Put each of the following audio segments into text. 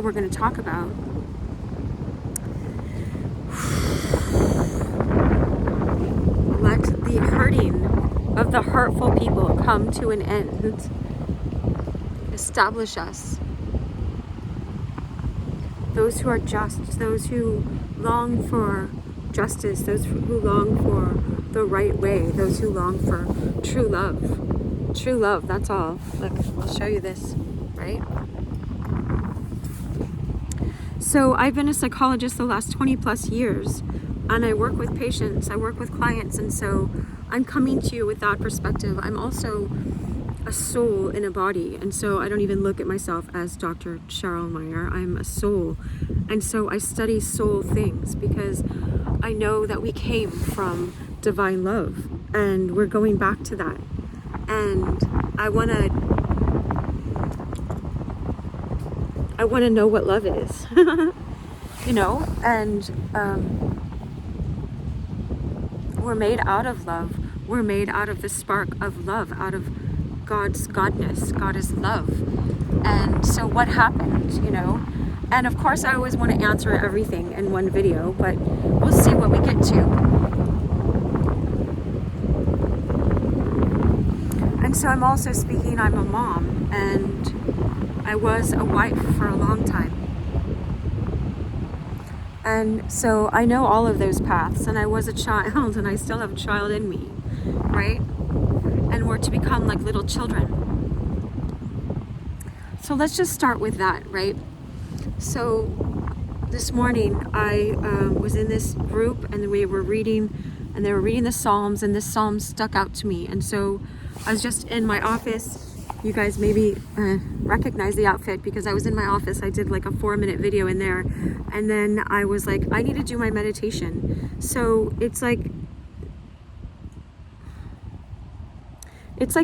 we're going to talk about. Let the hurting of the hurtful people come to an end. Establish us. Those who are just, those who long for justice, those who long for the right way, those who long for true love. True love, that's all. Look, I'll show you this, right? So I've been a psychologist the last 20 plus years, and I work with patients, I work with clients, and so I'm coming to you with that perspective. I'm also a soul in a body, and so I don't even look at myself as Dr. Cheryl Meyer. I'm a soul, and so I study soul things because I know that we came from divine love, and we're going back to that. And I want to know what love is, you know, and we're made out of love. We're made out of the spark of love, out of God's godness. God is love. And so what happened, you know? And of course I always want to answer everything in one video, but we'll see what we get to. And so I'm also speaking, I'm a mom, and I was a wife for a long time. And so I know all of those paths, and I was a child, and I still have a child in me, right? And we're to become like little children. So let's just start with that, right? So this morning I was in this group, and we were reading, and they were reading the Psalms, and this Psalm stuck out to me. And so I was just in my office. You guys maybe recognize the outfit because I was in my office. I did like a 4-minute video in there, and then I was like, I need to do my meditation. So it's like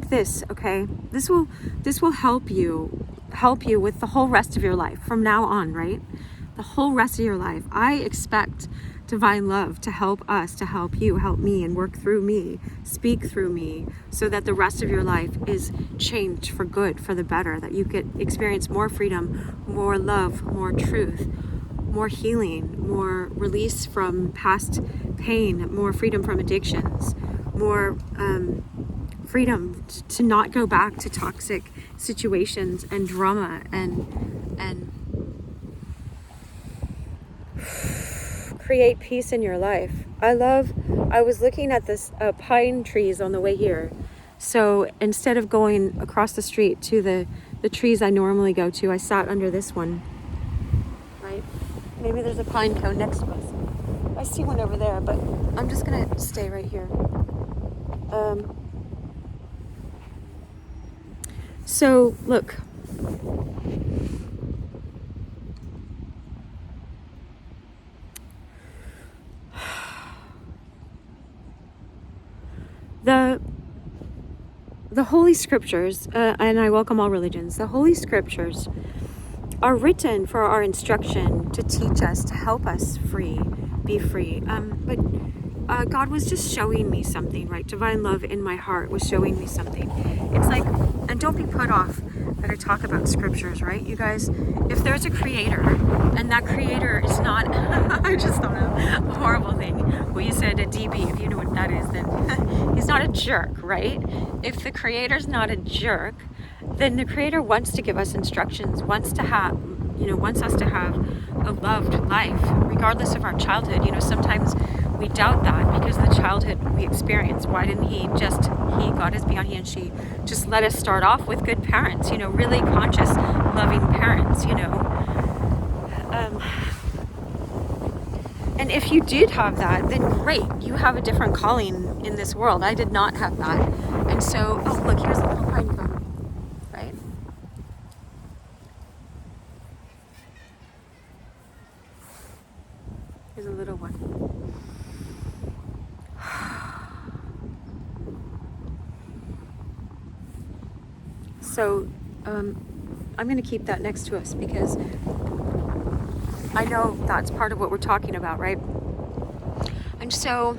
this, okay? This will help you with the whole rest of your life from now on, right? The whole rest of your life. I expect divine love to help us, to help you, help me, and work through me, speak through me, so that the rest of your life is changed for good, for the better, that you get experience more freedom, more love, more truth, more healing, more release from past pain, more freedom from addictions, more freedom to not go back to toxic situations and drama and create peace in your life. I was looking at this pine trees on the way here. So instead of going across the street to the trees I normally go to, I sat under this one, right? Maybe there's a pine cone next to us. I see one over there, but I'm just gonna stay right here. So look, the Holy Scriptures, and I welcome all religions, the Holy Scriptures are written for our instruction, to teach us, to help us be free. But God was just showing me something, right? Divine love in my heart was showing me something. It's like, and don't be put off that I talk about scriptures, right? You guys, if there's a creator, and that creator is not, I just thought of a horrible thing. Well, you said a DB, if you know what that is, then he's not a jerk, right? If the creator's not a jerk, then the creator wants to give us instructions, wants us to have a loved life, regardless of our childhood. You know, sometimes we doubt that because of the childhood we experienced. Why didn't God is beyond he and she, just let us start off with good parents, you know, really conscious, loving parents, you know. And if you did have that, then great, you have a different calling in this world. I did not have that. And so, oh look, here's a little pine cone, right? Here's a little one. So I'm going to keep that next to us because I know that's part of what we're talking about, right? And so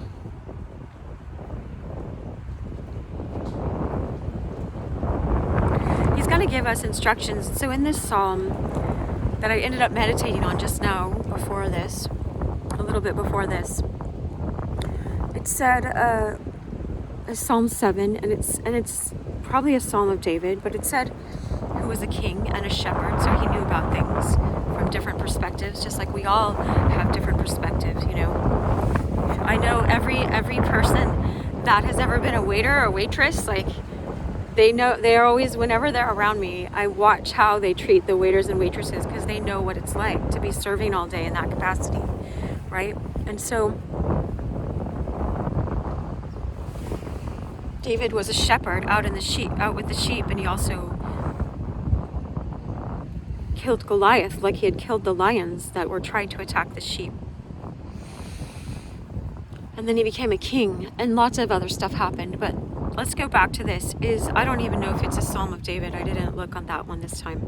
he's going to give us instructions. So in this psalm, that I ended up meditating on just now before this, a little bit before this. It said Psalm 7, and it's probably a Psalm of David, but it said who was a king and a shepherd, so he knew about things from different perspectives, just like we all have different perspectives, you know. I know every person that has ever been a waiter or waitress, like they know, they're always, whenever they're around me, I watch how they treat the waiters and waitresses, because they know what it's like to be serving all day in that capacity, right? And so David was a shepherd out with the sheep, and he also killed Goliath, like he had killed the lions that were trying to attack the sheep. And then he became a king, and lots of other stuff happened. But let's go back to this. I don't even know if it's a Psalm of David. I didn't look on that one this time.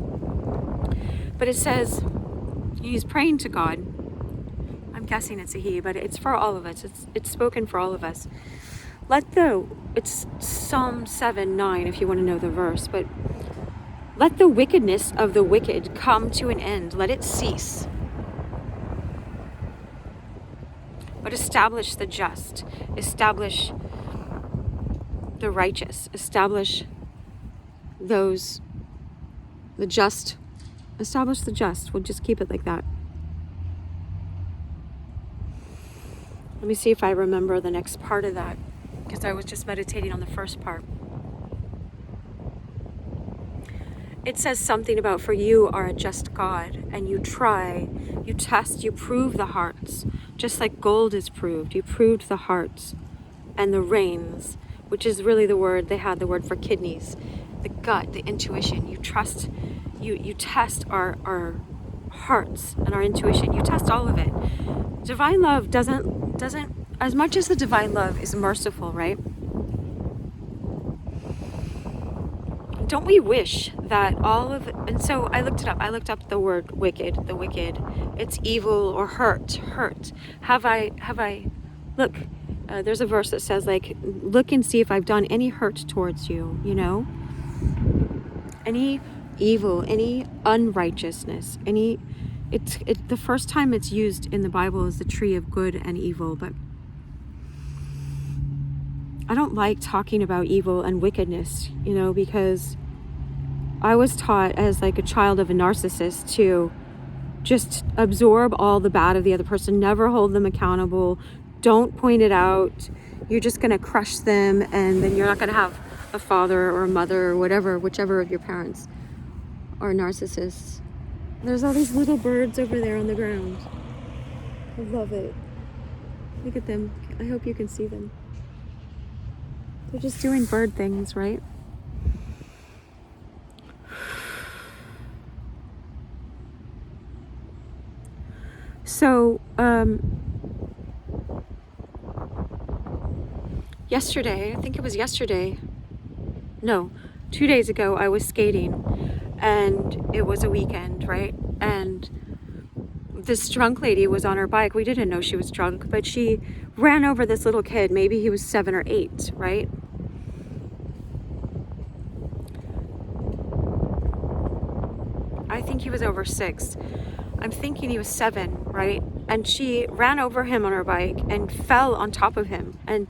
But it says he's praying to God. I'm guessing it's a he, but it's for all of us. It's spoken for all of us. It's Psalm 7:9 if you want to know the verse, but let the wickedness of the wicked come to an end. Let it cease. But establish the just, establish the righteous, establish the just, establish the just. We'll just keep it like that. Let me see if I remember the next part of that, because I was just meditating on the first part. It says something about, for you are a just God, and you try, you test, you prove the hearts, just like gold is proved. You proved the hearts and the reins, which is really the word, they had the word for kidneys, the gut, the intuition. You trust, you test our hearts and our intuition. You test all of it. Divine love doesn't, as much as the divine love is merciful, right? Don't we wish that and so I looked it up. I looked up the word wicked, the wicked. It's evil or hurt. Have I, look, there's a verse that says, like, look and see if I've done any hurt towards you, you know? Any evil, any unrighteousness, the first time it's used in the Bible is the tree of good and evil, but I don't like talking about evil and wickedness, you know, because I was taught as like a child of a narcissist to just absorb all the bad of the other person, never hold them accountable, don't point it out. You're just going to crush them, and then you're not going to have a father or a mother or whatever, whichever of your parents are narcissists. There's all these little birds over there on the ground. I love it. Look at them. I hope you can see them. They're just doing bird things, right? So, yesterday, I think it was yesterday, no, 2 days ago, I was skating, and it was a weekend, right? And this drunk lady was on her bike. We didn't know she was drunk, but she ran over this little kid. Maybe he was 7 or 8, right? I think he was over 6. I'm thinking he was 7, right? And she ran over him on her bike and fell on top of him. And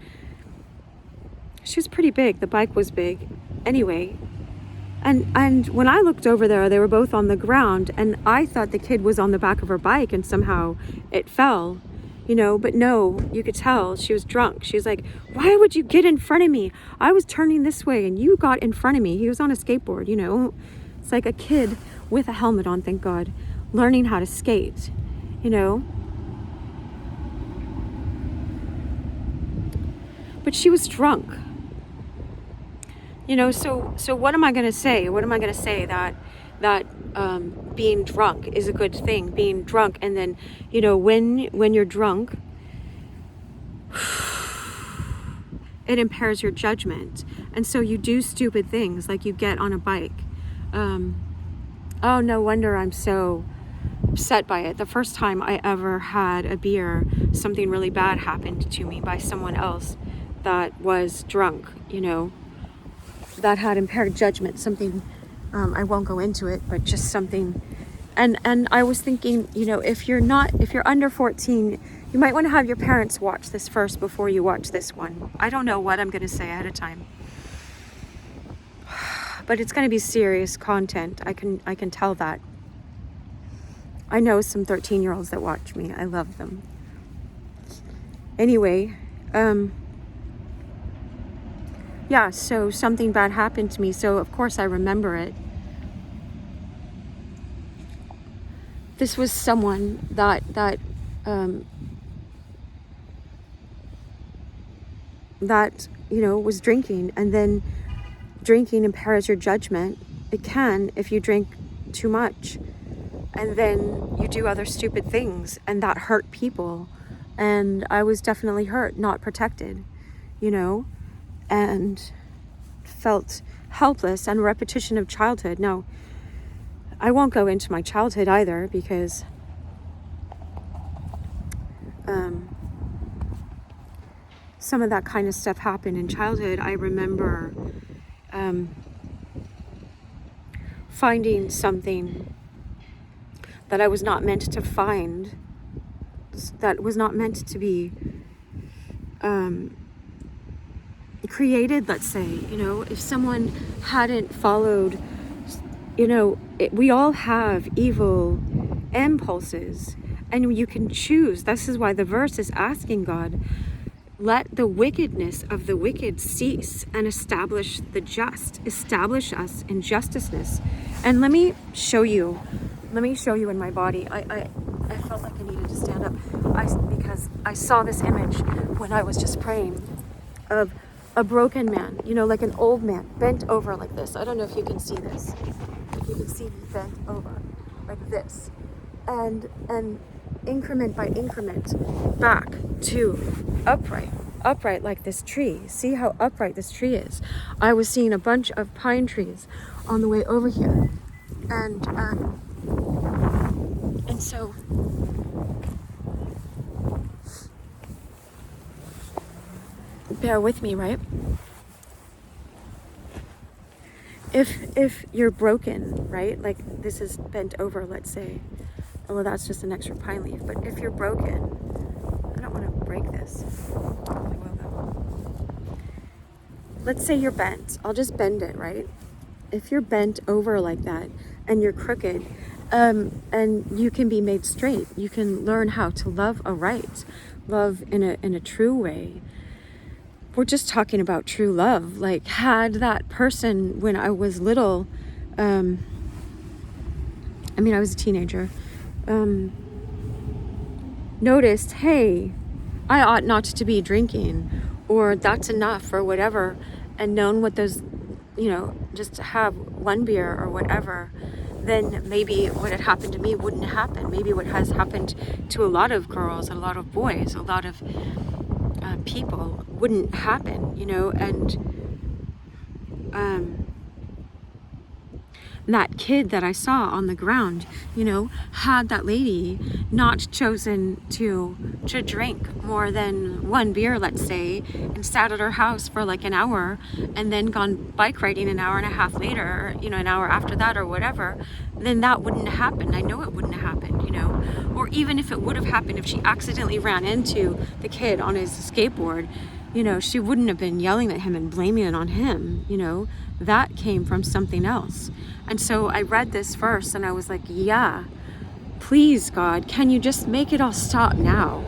she was pretty big. The bike was big. Anyway, and when I looked over there, they were both on the ground, and I thought the kid was on the back of her bike and somehow it fell, you know, but no, you could tell she was drunk. She was like, why would you get in front of me? I was turning this way and you got in front of me. He was on a skateboard, you know. It's like a kid with a helmet on, thank God, learning how to skate, you know. But she was drunk. You know, so what am I going to say? What am I going to say that being drunk is a good thing? Being drunk, and then, you know, when you're drunk, it impairs your judgment, and so you do stupid things, like you get on a bike. Oh, no wonder I'm so upset by it. The first time I ever had a beer, something really bad happened to me by someone else that was drunk, you know, that had impaired judgment, something, I won't go into it, but just something And I was thinking, you know, if you're under 14, you might want to have your parents watch this first before you watch this one. I don't know what I'm going to say ahead of time, but it's going to be serious content. I can tell that. I know some 13-year-olds that watch me. I love them. Anyway, yeah, so something bad happened to me. So of course I remember it. This was someone that you know, was drinking, and then drinking impairs your judgment. It can, if you drink too much, and then you do other stupid things, and that hurt people. And I was definitely hurt, not protected, you know, and felt helpless, and repetition of childhood. Now, I won't go into my childhood either, because some of that kind of stuff happened in childhood. I remember finding something that I was not meant to find, that was not meant to be created, let's say. You know, if someone hadn't followed, you know, we all have evil impulses, and you can choose. This is why the verse is asking God, let the wickedness of the wicked cease and establish the just. Establish us in justiceness. And let me show you in my body. I felt like I needed to stand up because I saw this image when I was just praying of a broken man, you know, like an old man bent over like this. I don't know if you can see this. You can see me bent over like this, and increment by increment back to upright like this tree. See how upright this tree is? I was seeing a bunch of pine trees on the way over here, and so bear with me, right? If you're broken, right? Like this is bent over, let's say. Oh, well, that's just an extra pine leaf. But if you're broken, I don't want to break this. I will though. Let's say you're bent. I'll just bend it, right? If you're bent over like that and you're crooked, and you can be made straight. You can learn how to love aright, love in a true way. We're just talking about true love. Like, had that person when I was little, I was a teenager, noticed, hey, I ought not to be drinking, or that's enough, or whatever, and known what those, you know, just to have one beer or whatever, then maybe what had happened to me wouldn't happen. Maybe what has happened to a lot of girls, a lot of boys, a lot of people wouldn't happen, you know. And that kid that I saw on the ground, you know, had that lady not chosen to drink more than one beer, let's say, and sat at her house for like an hour, and then gone bike riding an hour and a half later, or, you know, an hour after that or whatever, then that wouldn't happen. I know it wouldn't happen, you know. Or even if it would have happened, if she accidentally ran into the kid on his skateboard, you know, she wouldn't have been yelling at him and blaming it on him, you know. That came from something else. And so I read this verse and I was like, yeah, please, God, can you just make it all stop now?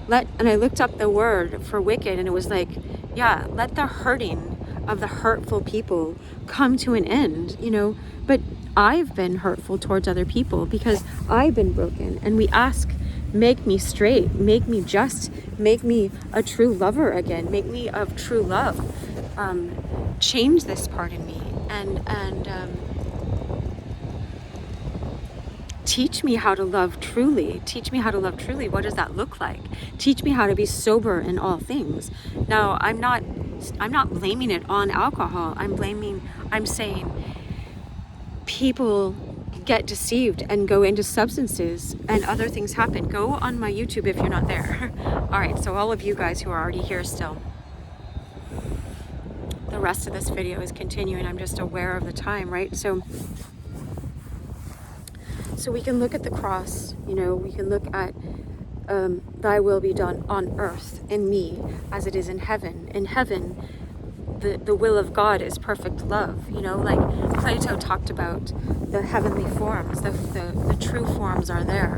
And I looked up the word for wicked, and it was like, yeah, let the hurting of the hurtful people come to an end, you know. But I've been hurtful towards other people because I've been broken, and we ask, make me straight, make me just, make me a true lover again, make me of true love, change this part in me, and teach me how to love truly. Teach me how to love truly. What does that look like? Teach me how to be sober in all things. Now, I'm not blaming it on alcohol. I'm saying people get deceived and go into substances and other things happen. Go on my YouTube if you're not there. All right, so all of you guys who are already here still, the rest of this video is continuing. I'm just aware of the time, right? So So we can look at the cross, we can look at thy will be done on earth in me as it is in heaven. In heaven, the will of God is perfect love, like Plato talked about the heavenly forms, the true forms are there.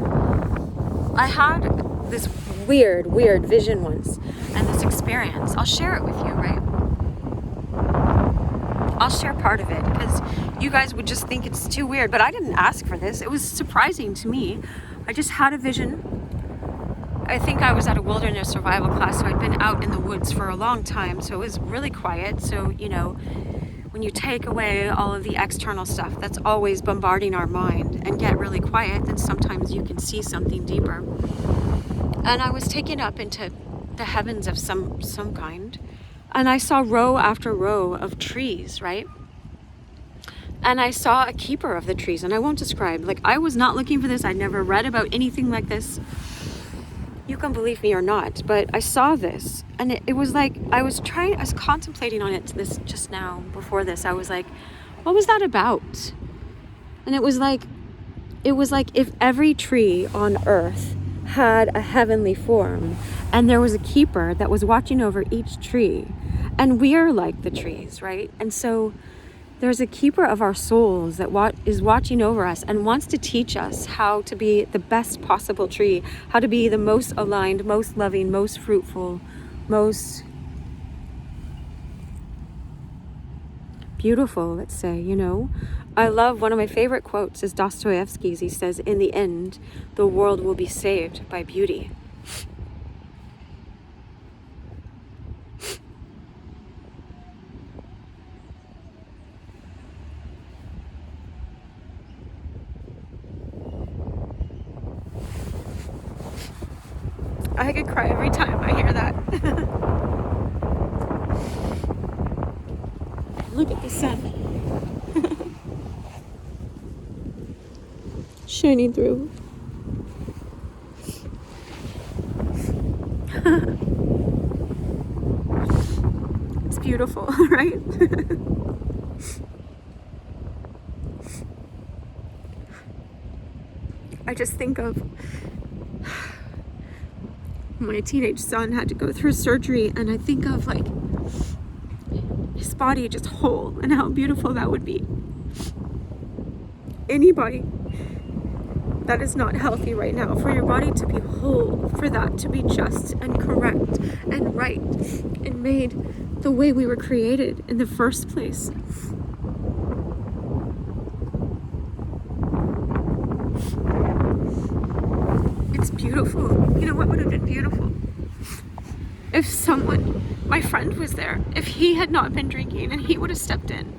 I had this weird vision once and this experience. I'll share it with you, right? I'll share part of it because you guys would just think it's too weird, but I didn't ask for this. It was surprising to me. I just had a vision. I think I was at a wilderness survival class, so I'd been out in the woods for a long time, so it was really quiet. So, when you take away all of the external stuff that's always bombarding our mind and get really quiet, then sometimes you can see something deeper. And I was taken up into the heavens of some kind, and I saw row after row of trees, right? And I saw a keeper of the trees, and I won't describe, I was not looking for this. I never read about anything like this. You can believe me or not, but I saw this, and it was like, I was contemplating on it just now, before this. I was like, what was that about? And it was like if every tree on earth had a heavenly form, and there was a keeper that was watching over each tree, and we are like the trees, right? And so there's a keeper of our souls that is watching over us and wants to teach us how to be the best possible tree, how to be the most aligned, most loving, most fruitful, most beautiful, let's say, I love, one of my favorite quotes is Dostoevsky's. He says, in the end, the world will be saved by beauty. I could cry every time I hear that. Look at the sun. Shining through. It's beautiful, right? I just think of my teenage son had to go through surgery, and I think of his body just whole and how beautiful that would be. Anybody that is not healthy right now, for your body to be whole, for that to be just and correct and right and made the way we were created in the first place. It's beautiful. What would have been beautiful? If my friend was there, if he had not been drinking and he would have stepped in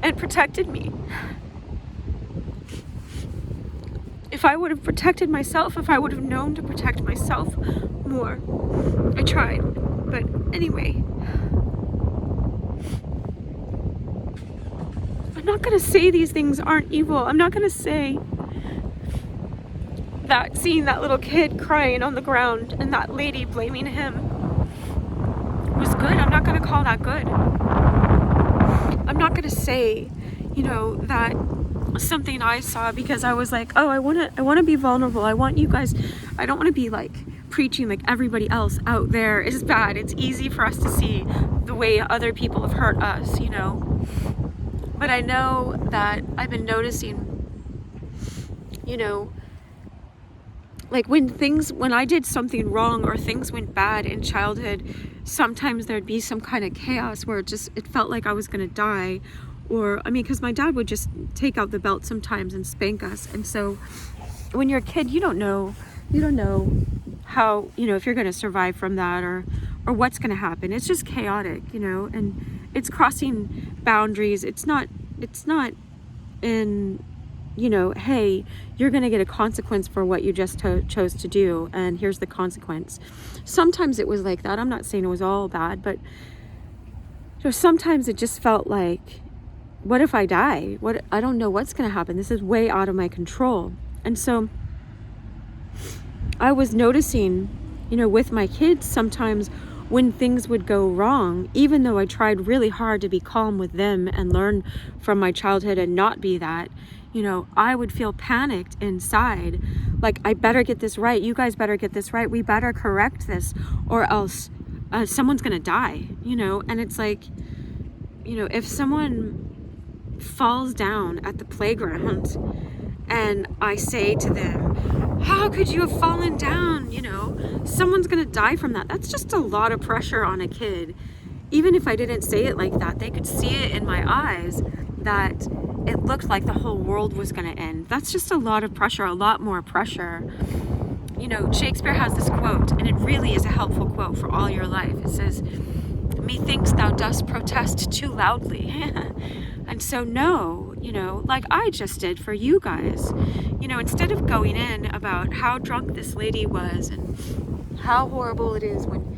and protected me. If I would have protected myself, if I would have known to protect myself more. I tried, but anyway. I'm not going to say these things aren't evil. I'm not going to say that seeing that little kid crying on the ground and that lady blaming him was good. I'm not going to call that good. I'm not going to say, that something I saw because I was like, oh, I want to be vulnerable. I want you guys, I don't want to be preaching like everybody else out there is bad. It's easy for us to see the way other people have hurt us, But I know that I've been noticing, when I did something wrong or things went bad in childhood, sometimes there'd be some kind of chaos where it felt like I was going to die. Or, because my dad would just take out the belt sometimes and spank us. And so when you're a kid, you don't know how, if you're going to survive from that or what's going to happen. It's just chaotic, and it's crossing boundaries. It's not in, hey, you're going to get a consequence for what you just chose to do, and here's the consequence. Sometimes it was like that. I'm not saying it was all bad, but sometimes it just felt like, what if I die? I don't know what's going to happen. This is way out of my control. And so I was noticing, with my kids, sometimes when things would go wrong, even though I tried really hard to be calm with them and learn from my childhood and not be that, you know, I would feel panicked inside. Like, I better get this right. You guys better get this right. We better correct this, or else someone's going to die, you know? And it's like, you know, if someone falls down at the playground and I say to them, how could you have fallen down? You know, someone's going to die from that. That's just a lot of pressure on a kid. Even if I didn't say it like that, they could see it in my eyes that it looked like the whole world was going to end. That's just a lot of pressure, a lot more pressure. You know, Shakespeare has this quote, and it really is a helpful quote for all your life. It says, methinks thou dost protest too loudly. And so no, you know, like I just did for you guys, you know, instead of going in about how drunk this lady was and how horrible it is when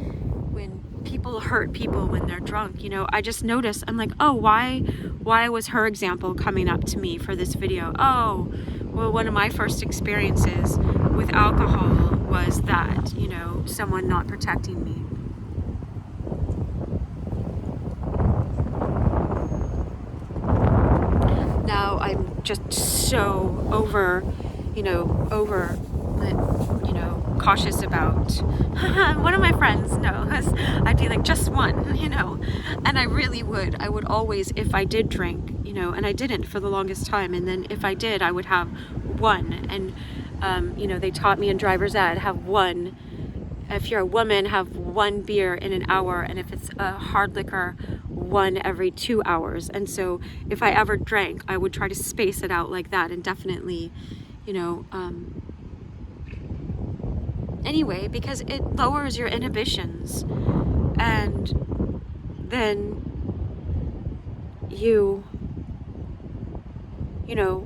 people hurt people when they're drunk, you know, I just noticed, I'm like, oh, why was her example coming up to me for this video? Oh, well, one of my first experiences with alcohol was that, you know, someone not protecting me. Now I'm just so cautious about one of my friends knows I'd be like, just one, you know, and I would always, if I did drink, you know, and I didn't for the longest time, and then if I did, I would have one, and you know, they taught me in driver's ed, have one, if you're a woman, have one beer in an hour, and if it's a hard liquor, one every 2 hours. And so if I ever drank, I would try to space it out like that, and definitely, you know, anyway, because it lowers your inhibitions, and then you know,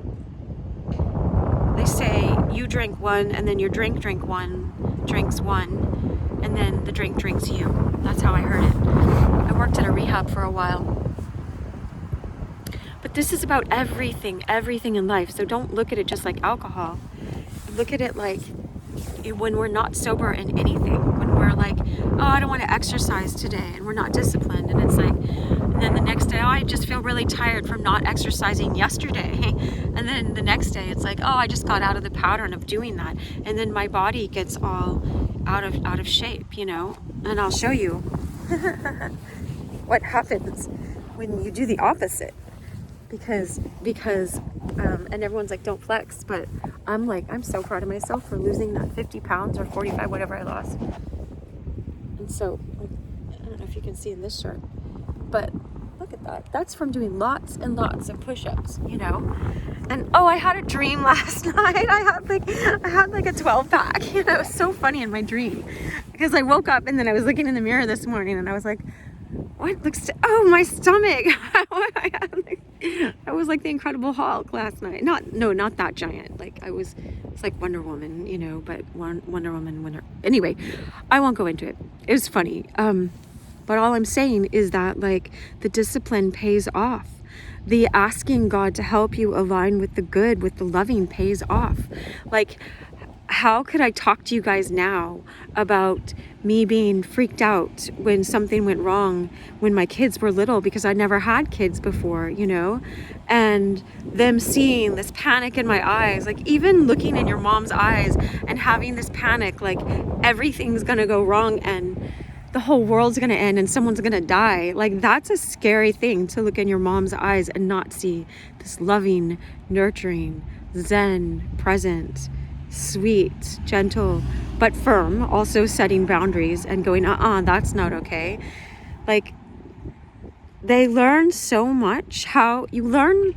they say you drink one, and then your drink drinks one, and then the drink drinks you. That's how I heard it. I worked at a rehab for a while. But this is about everything in life. So don't look at it just like alcohol. Look at it like when we're not sober in anything, when we're like, oh, I don't want to exercise today, and we're not disciplined, and it's like, and then the next day, oh, I just feel really tired from not exercising yesterday, and then the next day it's like, oh, I just got out of the pattern of doing that, and then my body gets all out of shape, you know. And I'll show you what happens when you do the opposite, because and everyone's like, don't flex, but I'm like, I'm so proud of myself for losing that 50 pounds or 45, whatever I lost. And so, I don't know if you can see in this shirt, but look at that. That's from doing lots and lots of push-ups, you know. And oh, I had a dream last night. I had like a 12 pack, you know. It was so funny in my dream, because I woke up and then I was looking in the mirror this morning and I was like, what looks oh, my stomach. I was like the Incredible Hulk last night. Not that giant. Like it's like Wonder Woman, you know, but Wonder Woman. Anyway, I won't go into it. It was funny. But all I'm saying is that, like, the discipline pays off. The asking God to help you align with the good, with the loving, pays off. Like, how could I talk to you guys now about me being freaked out when something went wrong when my kids were little, because I never had kids before, you know, and them seeing this panic in my eyes, like even looking in your mom's eyes and having this panic, like everything's gonna go wrong and the whole world's gonna end and someone's gonna die. Like, that's a scary thing, to look in your mom's eyes and not see this loving, nurturing, zen, present, sweet, gentle, but firm, also setting boundaries and going, that's not okay. Like, they learn so much. How you learn.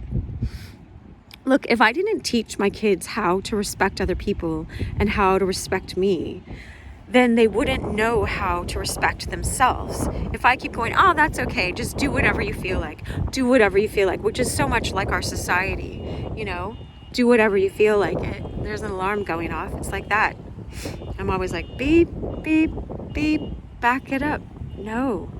Look, if I didn't teach my kids how to respect other people and how to respect me, then they wouldn't know how to respect themselves. If I keep going, oh, that's okay, just do whatever you feel like, which is so much like our society, you know, do whatever you feel like it. There's an alarm going off. It's like that. I'm always like, beep, beep, beep, back it up. No,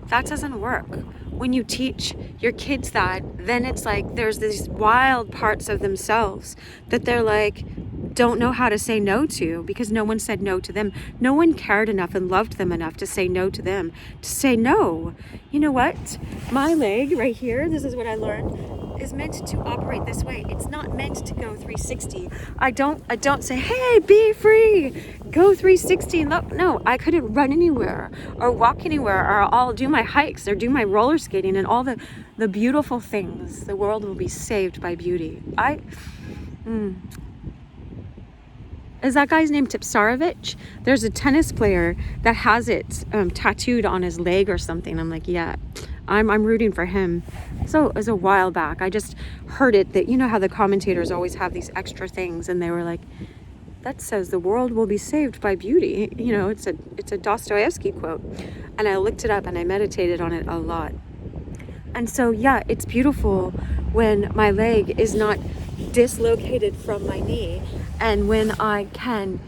that doesn't work. When you teach your kids that, then it's like there's these wild parts of themselves that they're like, don't know how to say no to, because no one said no to them. No one cared enough and loved them enough to say no to them, to say no. You know what? My leg right here, this is what I learned. is meant to operate this way. It's not meant to go 360. I don't say, hey, be free, go 360. No, I couldn't run anywhere or walk anywhere, or I'll do my hikes or do my roller skating and all the beautiful things. The world will be saved by beauty. Is that guy's name Tipsarevic? There's a tennis player that has it tattooed on his leg or something. I'm like, yeah, I'm rooting for him. So it was a while back. I just heard it, that you know how the commentators always have these extra things, and they were like, that says the world will be saved by beauty. You know, it's a Dostoevsky quote. And I looked it up and I meditated on it a lot. And so yeah, it's beautiful when my leg is not dislocated from my knee, and when I can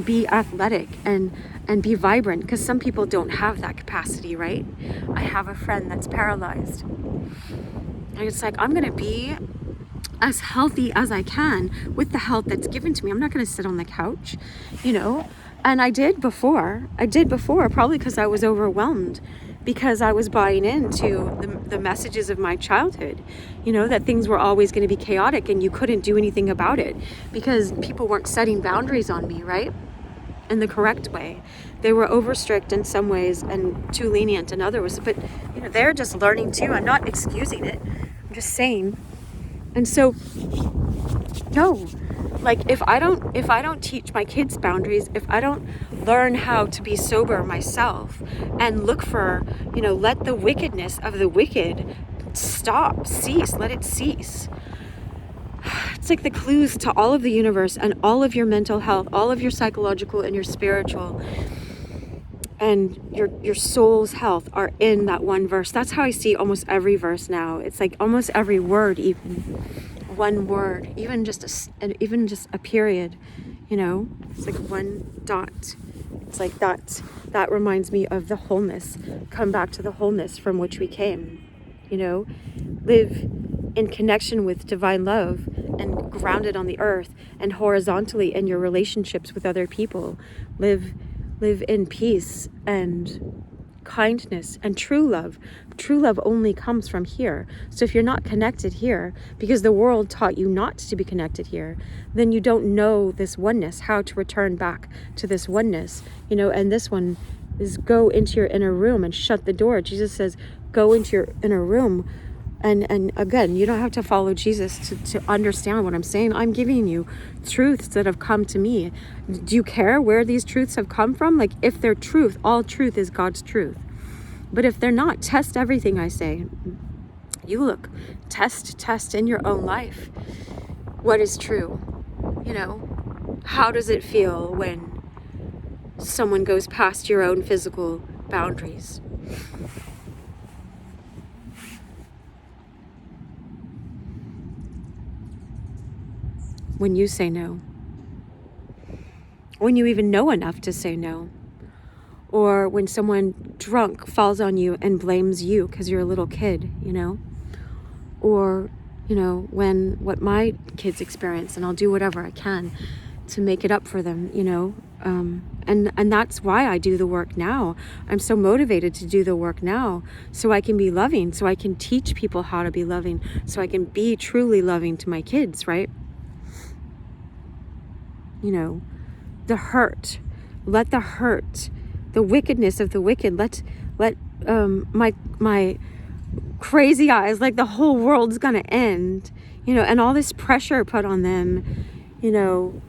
be athletic and be vibrant, because some people don't have that capacity, right? I have a friend that's paralyzed, and it's like, I'm gonna be as healthy as I can with the health that's given to me. I'm not gonna sit on the couch, you know. And I did before, probably because I was overwhelmed, because I was buying into the messages of my childhood, you know, that things were always going to be chaotic and you couldn't do anything about it because people weren't setting boundaries on me, right? In the correct way. They were over strict in some ways and too lenient in others, but you know, they're just learning too. I'm not excusing it. I'm just saying. And so, no, like if I don't teach my kids boundaries, if I don't learn how to be sober myself and look for, you know, let the wickedness of the wicked cease, let it cease. It's like the clues to all of the universe and all of your mental health, all of your psychological and your spiritual and your soul's health are in that one verse. That's how I see almost every verse now. It's like almost every word, even one word, even just a period, you know, it's like one dot. It's like that reminds me of the wholeness. Come back to the wholeness from which we came, you know, live in connection with divine love and grounded on the earth and horizontally in your relationships with other people. Live in peace and kindness and true love. True love only comes from here. So if you're not connected here, because the world taught you not to be connected here, then you don't know this oneness, how to return back to this oneness, you know. And this one is go into your inner room and shut the door. Jesus says, go into your inner room. And again, you don't have to follow Jesus to understand what I'm saying. I'm giving you truths that have come to me. Do you care where these truths have come from? Like, if they're truth, all truth is God's truth. But if they're not, test everything I say. You look, test in your own life. What is true? You know, how does it feel when someone goes past your own physical boundaries? When you say no, when you even know enough to say no, or when someone drunk falls on you and blames you because you're a little kid, you know, or, you know, when what my kids experience, and I'll do whatever I can to make it up for them, you know, and that's why I do the work now. I'm so motivated to do the work now so I can be loving, so I can teach people how to be loving, so I can be truly loving to my kids, right? You know, the hurt, let the hurt, the wickedness of the wicked, let my crazy eyes, like the whole world's gonna end, you know, and all this pressure put on them, you know,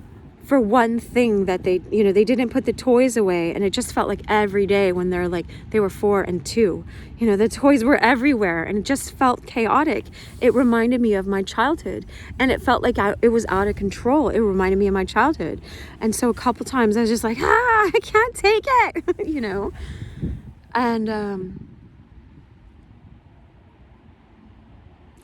for one thing that they, you know, they didn't put the toys away, and it just felt like every day when they were 4 and 2, you know, the toys were everywhere, and it just felt chaotic. It reminded me of my childhood, and it felt like it was out of control. It reminded me of my childhood, and so a couple times I was just like, I can't take it, you know,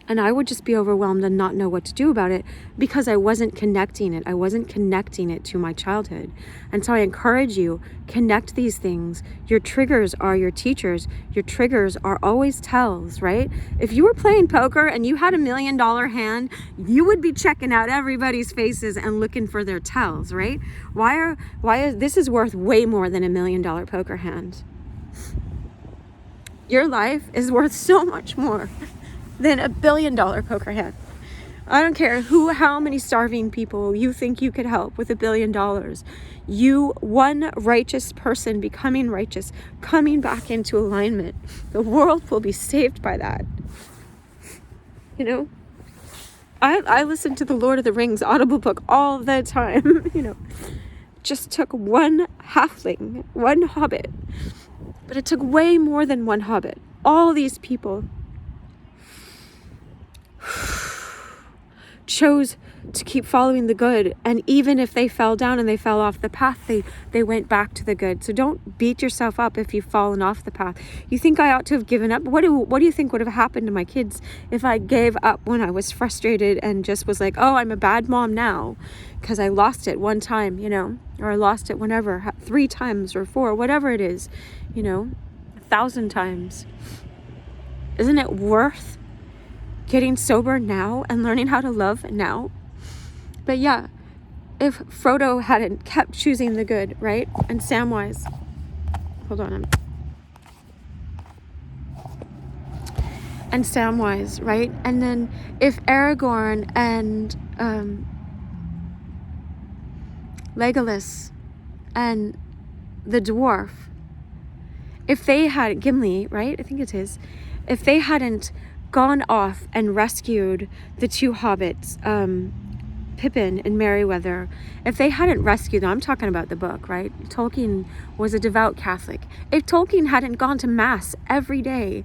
and I would just be overwhelmed and not know what to do about it because I wasn't connecting it. I wasn't connecting it to my childhood. And so I encourage you, connect these things. Your triggers are your teachers. Your triggers are always tells, right? If you were playing poker and you had $1 million hand, you would be checking out everybody's faces and looking for their tells, right? This is worth way more than $1 million poker hand. Your life is worth so much more than $1 billion poker hand. I don't care how many starving people you think you could help with $1 billion. You, one righteous person becoming righteous, coming back into alignment. The world will be saved by that. You know? I listen to the Lord of the Rings Audible book all the time. You know? Just took one halfling, one hobbit. But it took way more than one hobbit. All these people chose to keep following the good, and even if they fell down and they fell off the path, they went back to the good. So don't beat yourself up if you've fallen off the path. You think I ought to have given up? What do you think would have happened to my kids if I gave up when I was frustrated and just was like, oh, I'm a bad mom now because I lost it one time, you know, or I lost it whenever, 3 times or 4, whatever it is, you know, 1,000 times. Isn't it worth getting sober now and learning how to love now? But yeah, if Frodo hadn't kept choosing the good, right? And Samwise, and Samwise, right? And then if Aragorn and Legolas and the dwarf, if they had, Gimli, right? I think it is. If they hadn't gone off and rescued the 2 hobbits, Pippin and Merryweather, if they hadn't rescued them, I'm talking about the book, right? Tolkien was a devout Catholic. If Tolkien hadn't gone to Mass every day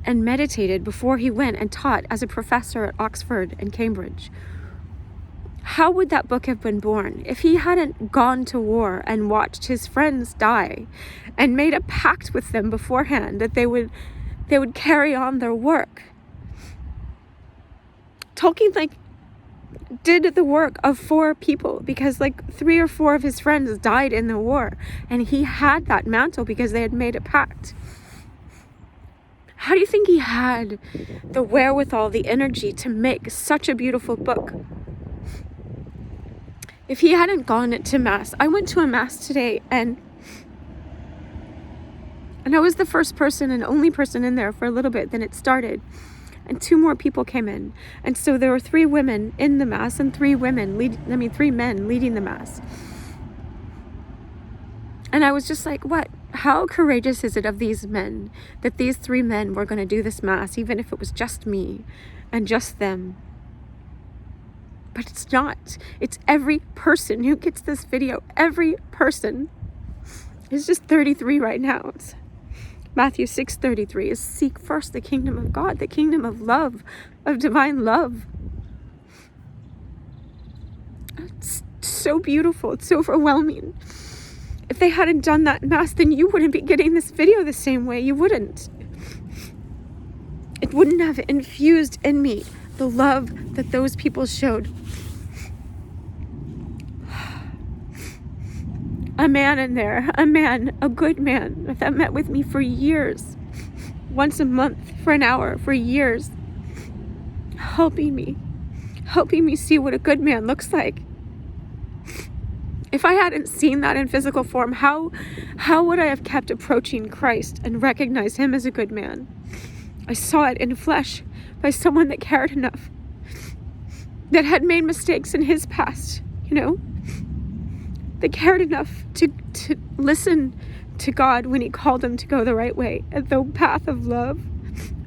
and meditated before he went and taught as a professor at Oxford and Cambridge, how would that book have been born? If he hadn't gone to war and watched his friends die and made a pact with them beforehand that they would carry on their work. Tolkien did the work of 4 people because 3 or 4 of his friends died in the war, and he had that mantle because they had made a pact. How do you think he had the wherewithal, the energy to make such a beautiful book? If he hadn't gone to Mass, I went to a Mass today, and I was the first person and only person in there for a little bit. Then it started, and 2 more people came in, and so there were 3 women in the Mass and 3 men leading the Mass. And I was just like, what? How courageous is it of these men that these 3 men were going to do this Mass, even if it was just me and just them? But it's not. It's every person who gets this video. Every person. It's just 33 right now. It's Matthew 6:33 is seek first the kingdom of God, the kingdom of love, of divine love. It's so beautiful. It's so overwhelming. If they hadn't done that Mass, then you wouldn't be getting this video the same way. You wouldn't. It wouldn't have infused in me the love that those people showed. A man in there, a good man that met with me for years, once a month, for an hour, for years, helping me see what a good man looks like. If I hadn't seen that in physical form, how would I have kept approaching Christ and recognized him as a good man? I saw it in flesh by someone that cared enough, that had made mistakes in his past, you know? They cared enough to listen to God when he called them to go the right way, at the path of love,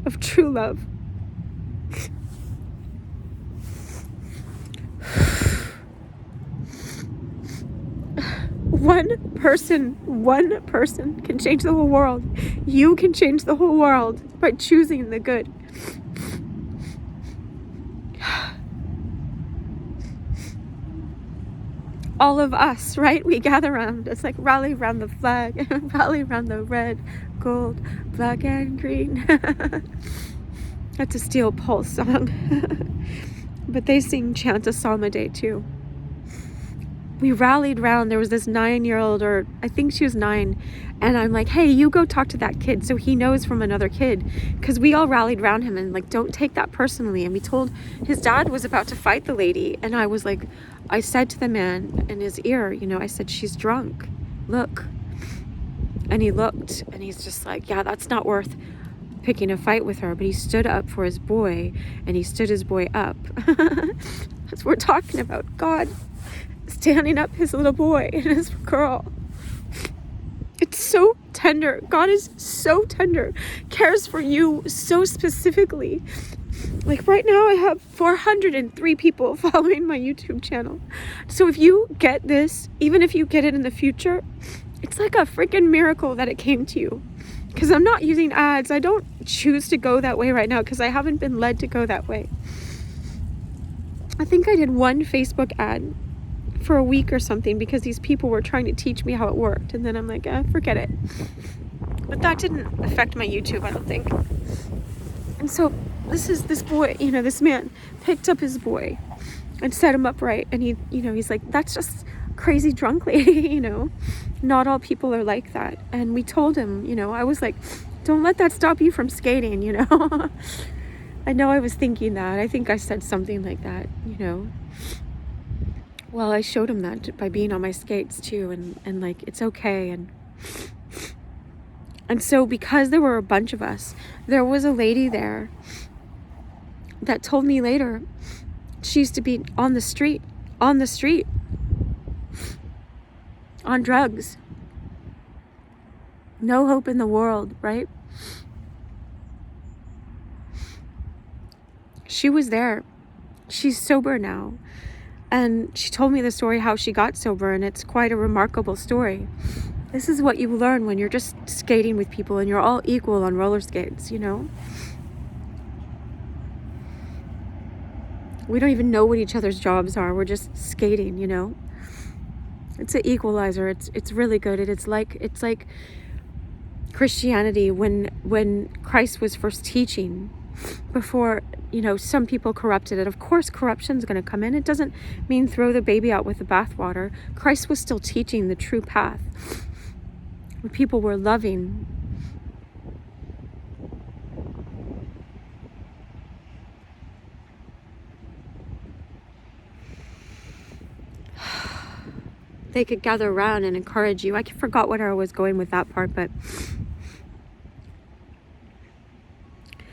of true love. One person can change the whole world. You can change the whole world by choosing the good. All of us, right? We gather around. It's like rally around the flag, rally around the red, gold, black, and green. That's a Steel Pulse song. But they sing Chant a Psalm a Day too. We rallied round. There was this 9-year-old, or I think she was 9, and I'm like, hey, you go talk to that kid so he knows from another kid, because we all rallied around him and don't take that personally. And we told his dad was about to fight the lady, and I was like, I said to the man in his ear, I said, she's drunk, look. And he looked, and he's just like, yeah, that's not worth picking a fight with her, but he stood up for his boy, and he stood his boy up. That's what we're talking about. God standing up his little boy and his girl. It's so tender. God is so tender, cares for you so specifically. Like right now I have 403 people following my YouTube channel. So if you get this, even if you get it in the future, it's like a freaking miracle that it came to you. Because I'm not using ads. I don't choose to go that way right now because I haven't been led to go that way. I think I did one Facebook ad for a week or something because these people were trying to teach me how it worked. And then I'm like, forget it. But that didn't affect my YouTube, I don't think. And so this boy, this man picked up his boy and set him upright. And he's like, that's just crazy drunk lady, Not all people are like that. And we told him, I was like, don't let that stop you from skating, I know I was thinking that. I think I said something like that, Well, I showed him that by being on my skates too, and like, it's okay. And so because there were a bunch of us, there was a lady there that told me later she used to be on the street, on drugs. No hope in the world, right? She was there. She's sober now. And she told me the story how she got sober, and it's quite a remarkable story. This is what you learn when you're just skating with people and you're all equal on roller skates, We don't even know what each other's jobs are. We're just skating, It's an equalizer. It's really good. It's like Christianity when Christ was first teaching, before some people corrupted it. Of course corruption's going to come in. It doesn't mean throw the baby out with the bathwater. Christ was still teaching the true path. When people were loving, they could gather around and encourage you. I forgot where I was going with that part, but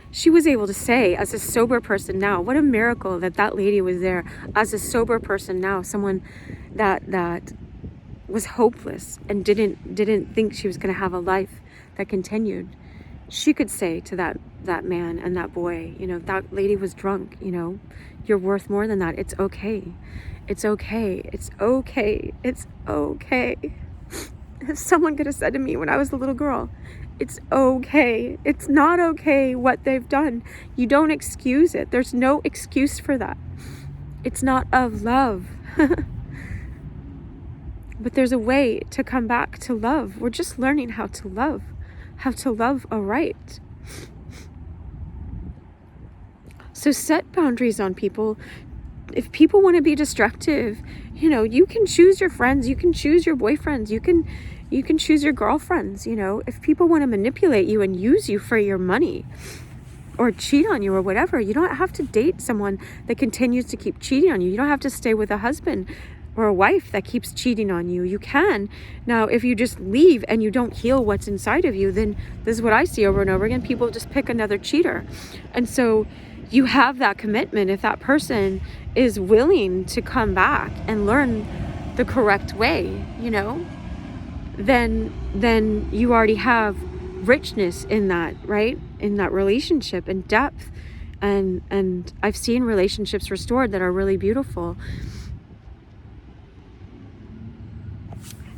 she was able to say, as a sober person now, what a miracle that lady was there as a sober person now, someone that was hopeless and didn't think she was going to have a life that continued. She could say to that man and that boy, that lady was drunk, you're worth more than that. It's okay. It's okay. It's okay. It's okay. If someone could have said to me when I was a little girl, it's okay. It's not okay what they've done. You don't excuse it. There's no excuse for that. It's not of love. But there's a way to come back to love. We're just learning how to love aright. So set boundaries on people. If people want to be destructive, you can choose your friends, you can choose your boyfriends, you can choose your girlfriends, If people want to manipulate you and use you for your money or cheat on you or whatever, you don't have to date someone that continues to keep cheating on you. You don't have to stay with a husband or a wife that keeps cheating on you. You can. Now, if you just leave and you don't heal what's inside of you, then this is what I see over and over again. People just pick another cheater. And so you have that commitment. If that person is willing to come back and learn the correct way, then you already have richness in that, right? In that relationship and depth. And I've seen relationships restored that are really beautiful.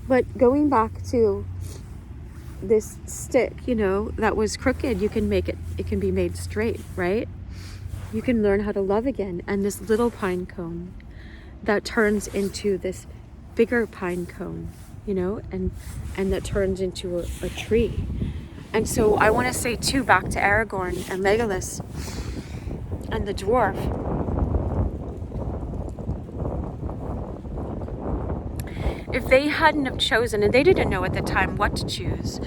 But going back to this stick, that was crooked, you can make it can be made straight, right? You can learn how to love again. And this little pine cone that turns into this bigger pine cone, and that turns into a tree. And so I want to say too, back to Aragorn and Legolas and the dwarf. If they hadn't have chosen, and they didn't know at the time what to choose,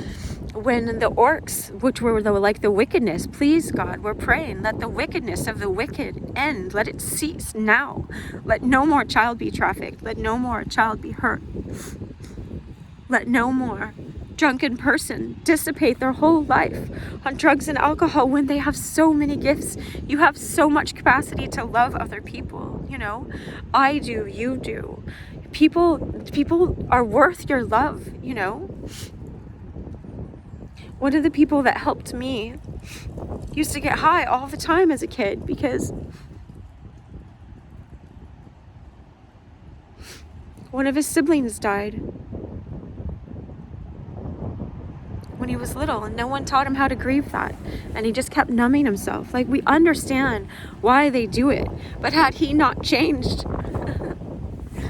when the orcs, which were like the wickedness, please God, we're praying, let the wickedness of the wicked end. Let it cease now. Let no more child be trafficked. Let no more child be hurt. Let no more drunken person dissipate their whole life on drugs and alcohol when they have so many gifts? You have so much capacity to love other people, you know? I do, you do. People are worth your love, you know? One of the people that helped me used to get high all the time as a kid because one of his siblings died when he was little, and no one taught him how to grieve that, and he just kept numbing himself. Like, we understand why they do it, but had he not changed,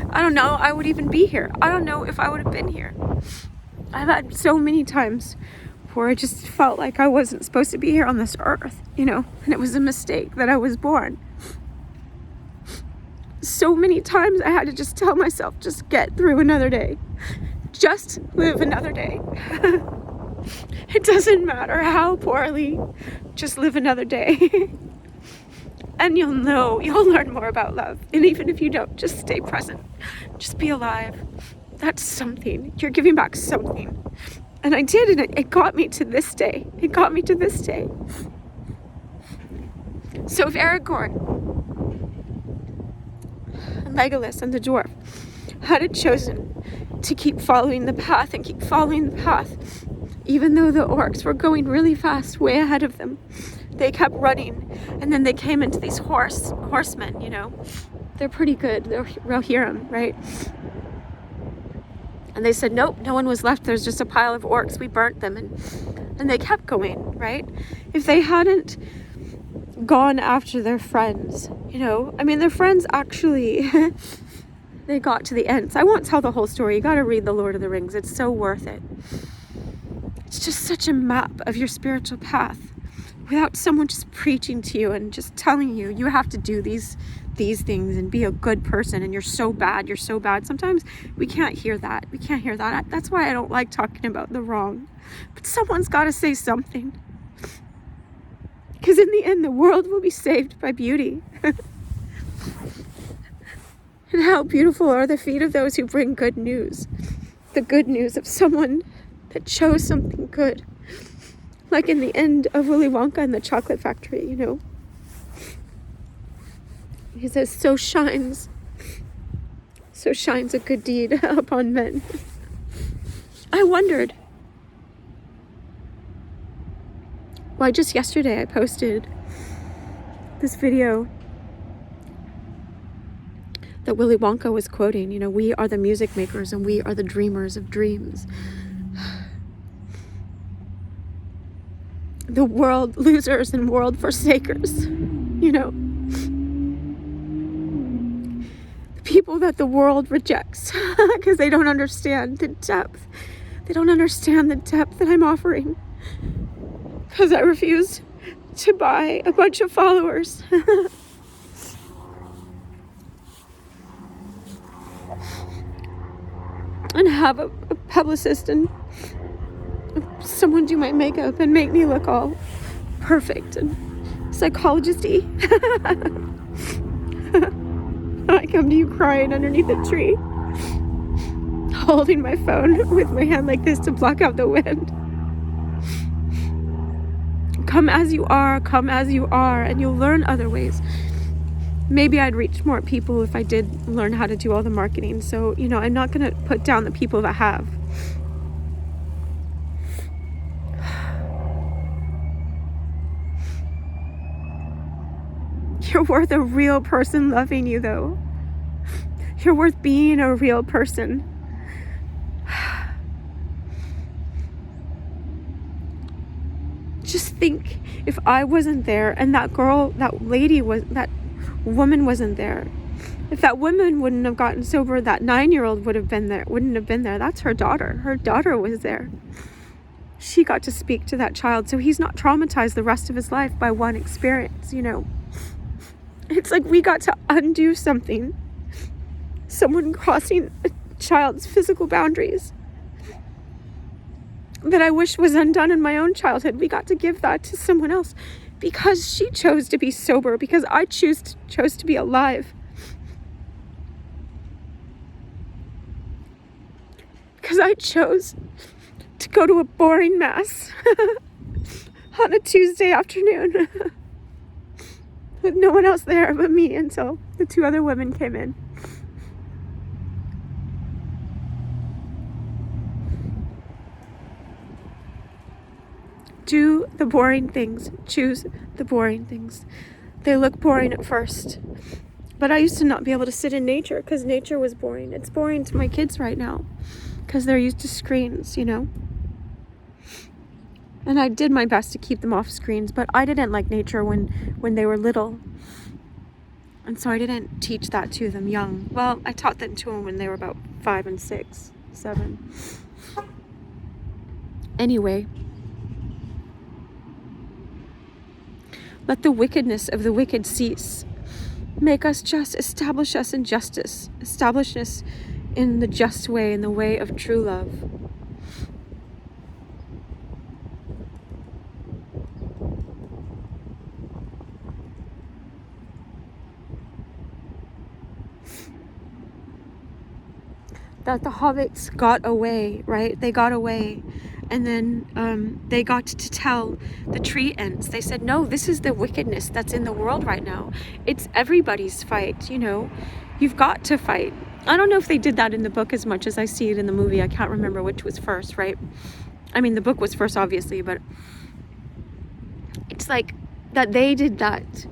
I don't know I would even be here. I don't know if I would have been here. I've had so many times where I just felt like I wasn't supposed to be here on this earth, you know, and it was a mistake that I was born. So many times I had to just tell myself, just get through another day. Just live another day. It doesn't matter how poorly, just live another day. And you'll learn more about love. And even if you don't, just stay present. Just be alive. That's something. You're giving back something. And I did, and it got me to this day. It got me to this day. So if Aragorn and Legolas and the dwarf had chosen to keep following the path and keep following the path, even though the orcs were going really fast, way ahead of them, they kept running, and then they came into these horsemen, you know. They're pretty good. They'll hear them, right? And they said, nope, no one was left. There's just a pile of orcs. We burnt them. And they kept going, right? If they hadn't gone after their friends, you know, I mean, their friends actually, they got to the end. So I won't tell the whole story. You got to read The Lord of the Rings. It's so worth it. It's just such a map of your spiritual path without someone just preaching to you and just telling you, you have to do these things and be a good person, and you're so bad. Sometimes we can't hear that. That's why I don't like talking about the wrong. But someone's got to say something. Because in the end, the world will be saved by beauty. And how beautiful are the feet of those who bring good news. The good news of someone that chose something good. Like in the end of Willy Wonka and the Chocolate Factory, you know. He says, so shines a good deed upon men. I wondered why just yesterday I posted this video that Willy Wonka was quoting, you know, we are the music makers and we are the dreamers of dreams. The world losers and world forsakers, you know. People that the world rejects because they don't understand the depth. They don't understand the depth that I'm offering because I refuse to buy a bunch of followers. And have a publicist and someone do my makeup and make me look all perfect and psychologist-y. I come to you crying underneath a tree, holding my phone with my hand like this to block out the wind. Come as you are, and you'll learn other ways. Maybe I'd reach more people if I did learn how to do all the marketing. So, you know, I'm not going to put down the people that have. You're worth a real person loving you, though. You're worth being a real person. Just think, if I wasn't there and that woman wasn't there, if that woman wouldn't have gotten sober, that 9-year-old wouldn't have been there. That's her daughter. Her daughter was there. She got to speak to that child, so he's not traumatized the rest of his life by one experience, you know. It's like we got to undo something. Someone crossing a child's physical boundaries that I wish was undone in my own childhood. We got to give that to someone else because she chose to be sober, because I chose to be alive. Because I chose to go to a boring mass on a Tuesday afternoon with no one else there but me until the two other women came in. Do the boring things. Choose the boring things. They look boring at first. But I used to not be able to sit in nature because nature was boring. It's boring to my kids right now because they're used to screens, you know. And I did my best to keep them off screens, but I didn't like nature when they were little. And so I didn't teach that to them young. Well, I taught them to them when they were about 5 and 6, 7. Anyway, let the wickedness of the wicked cease. Make us just, establish us in justice, establish us in the just way, in the way of true love. That the hobbits got away, right? They got away. And then they got to tell the tree ends. They said, no, this is the wickedness that's in the world right now. It's everybody's fight, you know. You've got to fight. I don't know if they did that in the book as much as I see it in the movie. I can't remember which was first, right? I mean, the book was first, obviously, but it's like that they did that,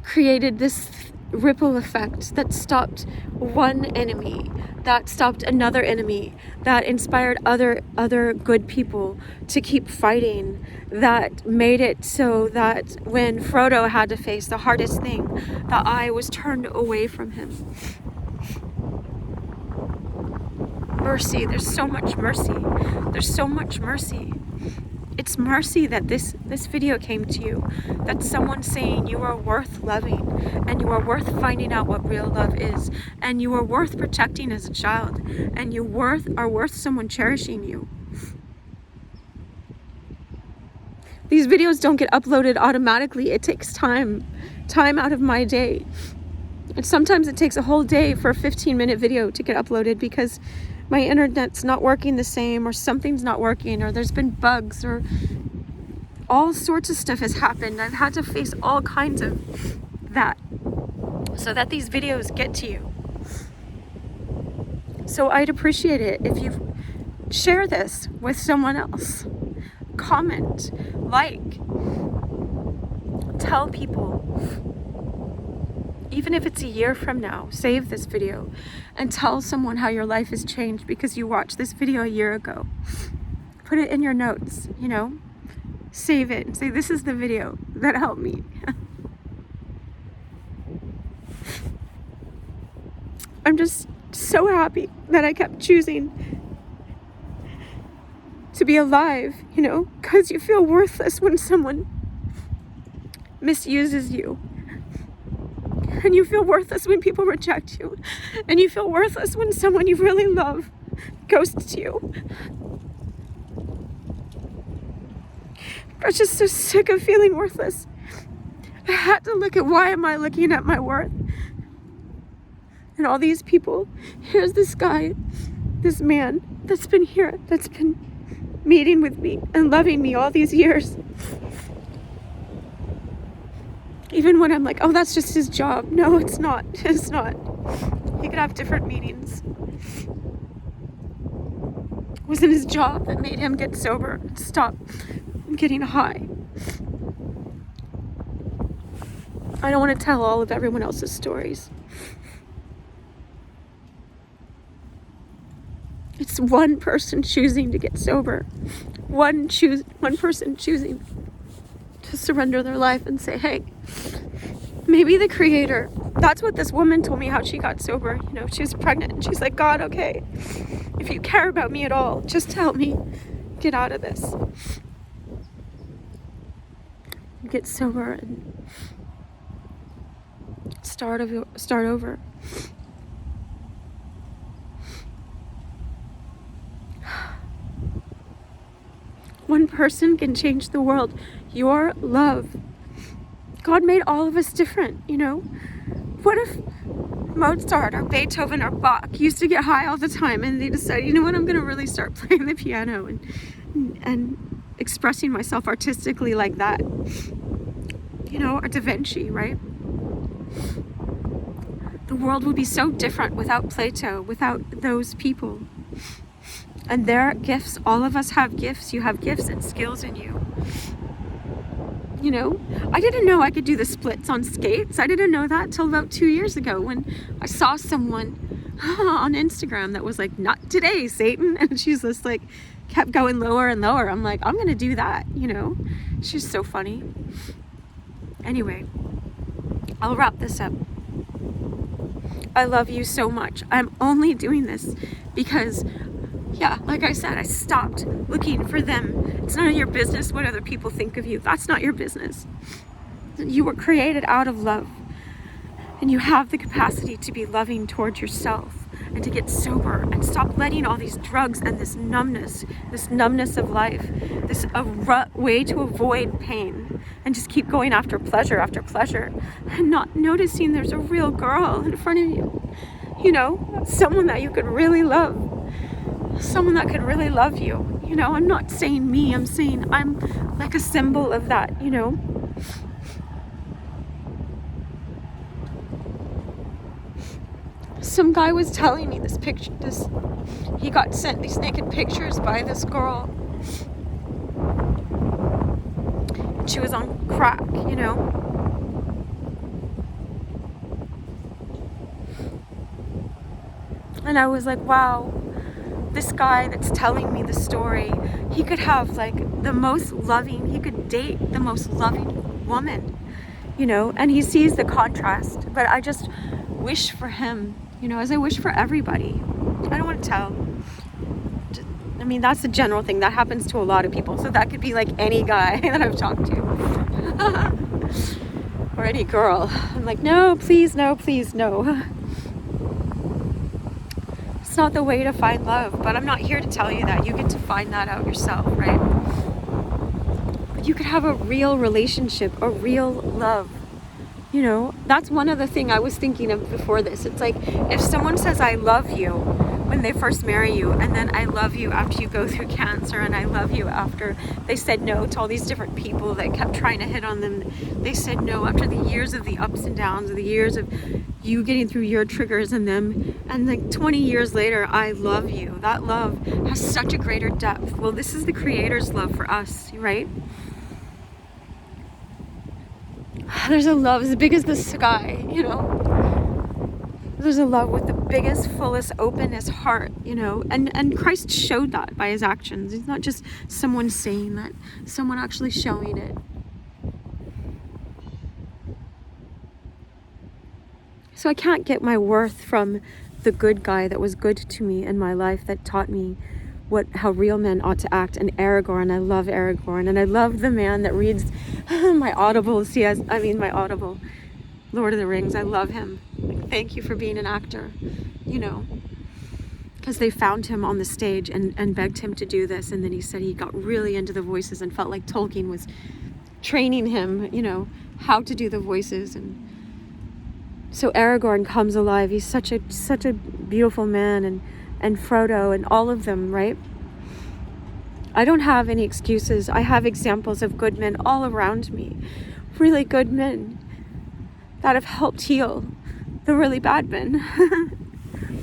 created this ripple effect that stopped one enemy, that stopped another enemy, that inspired other good people to keep fighting, that made it so that when Frodo had to face the hardest thing, the eye was turned away from him. Mercy, there's so much mercy. There's so much mercy. It's mercy that this video came to you, that someone's saying you are worth loving, and you are worth finding out what real love is, and you are worth protecting as a child, and you are worth someone cherishing you. These videos don't get uploaded automatically. It takes time out of my day. And sometimes it takes a whole day for a 15-minute video to get uploaded because my internet's not working the same, or something's not working, or there's been bugs, or all sorts of stuff has happened. I've had to face all kinds of that so that these videos get to you. So I'd appreciate it if you share this with someone else. Comment, like, tell people. Even if it's a year from now, save this video and tell someone how your life has changed because you watched this video a year ago. Put it in your notes, you know, save it and say, this is the video that helped me. I'm just so happy that I kept choosing to be alive, you know, because you feel worthless when someone misuses you. And you feel worthless when people reject you. And you feel worthless when someone you really love ghosts you. I was just so sick of feeling worthless. I had to look at, why am I looking at my worth? And all these people, here's this guy, this man that's been here, that's been meeting with me and loving me all these years. Even when I'm like, oh, that's just his job. No, it's not. It's not. He could have different meanings. It wasn't his job that made him get sober and stop getting high. I don't want to tell all of everyone else's stories. It's one person choosing to get sober. One person choosing to surrender their life and say, hey, maybe the Creator. That's what this woman told me, how she got sober. You know, she was pregnant and she's like, God, okay, if you care about me at all, just help me get out of this. Get sober and start over. One person can change the world. Your love. God made all of us different, you know? What if Mozart or Beethoven or Bach used to get high all the time, and they decided, you know what, I'm going to really start playing the piano and expressing myself artistically like that. You know, or Da Vinci, right? The world would be so different without Plato, without those people. And their gifts, all of us have gifts. You have gifts and skills in you. You know, I didn't know I could do the splits on skates. I didn't know that till about 2 years ago when I saw someone on Instagram that was like, not today, Satan. And she's just like, kept going lower and lower. I'm like, I'm going to do that, you know. She's so funny. Anyway, I'll wrap this up. I love you so much. I'm only doing this because, yeah, like I said, I stopped looking for them. It's none of your business what other people think of you. That's not your business. You were created out of love. And you have the capacity to be loving towards yourself and to get sober and stop letting all these drugs and this numbness of life, this way to avoid pain, and just keep going after pleasure and not noticing there's a real girl in front of you. You know, someone that you could really love. Someone that could really love you. You know, I'm not saying me, I'm saying I'm like a symbol of that, you know. Some guy was telling me he got sent these naked pictures by this girl. And she was on crack, you know. And I was like, wow, this guy that's telling me the story, he could have like he could date the most loving woman, you know, and he sees the contrast. But I just wish for him, you know, as I wish for everybody. I don't want to tell. I mean, that's the general thing. That happens to a lot of people. So that could be like any guy that I've talked to. Or any girl. I'm like, no, please, no. It's not the way to find love. But I'm not here to tell you that. You get to find that out yourself, right? But you could have a real relationship, a real love. You know, that's one other thing I was thinking of before this. It's like, if someone says, I love you when they first marry you, and then I love you after you go through cancer, and I love you after they said no to all these different people that kept trying to hit on them. They said no after the years of the ups and downs, of the years of you getting through your triggers and them. And like 20 years later, I love you. That love has such a greater depth. Well, this is the Creator's love for us, right? There's a love as big as the sky, you know. There's a love with the biggest, fullest, openest heart, you know. And Christ showed that by his actions. It's not just someone saying that, someone actually showing it. So I can't get my worth from the good guy that was good to me in my life, that taught me how real men ought to act. And Aragorn, I love Aragorn, and I love the man that reads my audibles. My Audible, Lord of the Rings. I love him. Like, thank you for being an actor, you know, because they found him on the stage and begged him to do this, and then he said he got really into the voices and felt like Tolkien was training him, you know, how to do the voices. And so Aragorn comes alive. He's such a beautiful man, and Frodo and all of them, right? I don't have any excuses. I have examples of good men all around me. Really good men that have helped heal the really bad men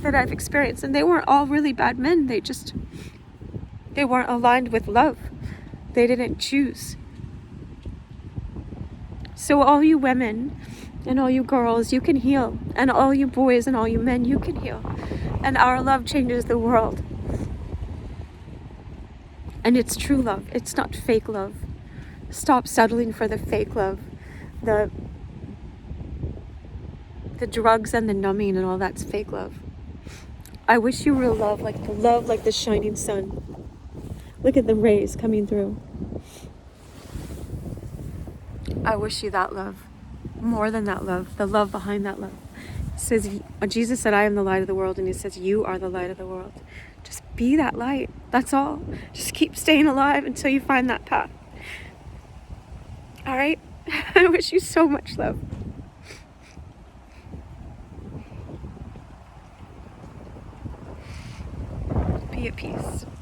that I've experienced. And they weren't all really bad men. They weren't aligned with love. They didn't choose. So all you women and all you girls, you can heal. And all you boys and all you men, you can heal. And our love changes the world. And it's true love. It's not fake love. Stop settling for the fake love. The drugs and the numbing and all that's fake love. I wish you real love, like the shining sun. Look at the rays coming through. I wish you that love. More than that love. The love behind that love. Jesus said, I am the light of the world, and he says, you are the light of the world. Just be that light. That's all. Just keep staying alive until you find that path. All right? I wish you so much love. Be at peace.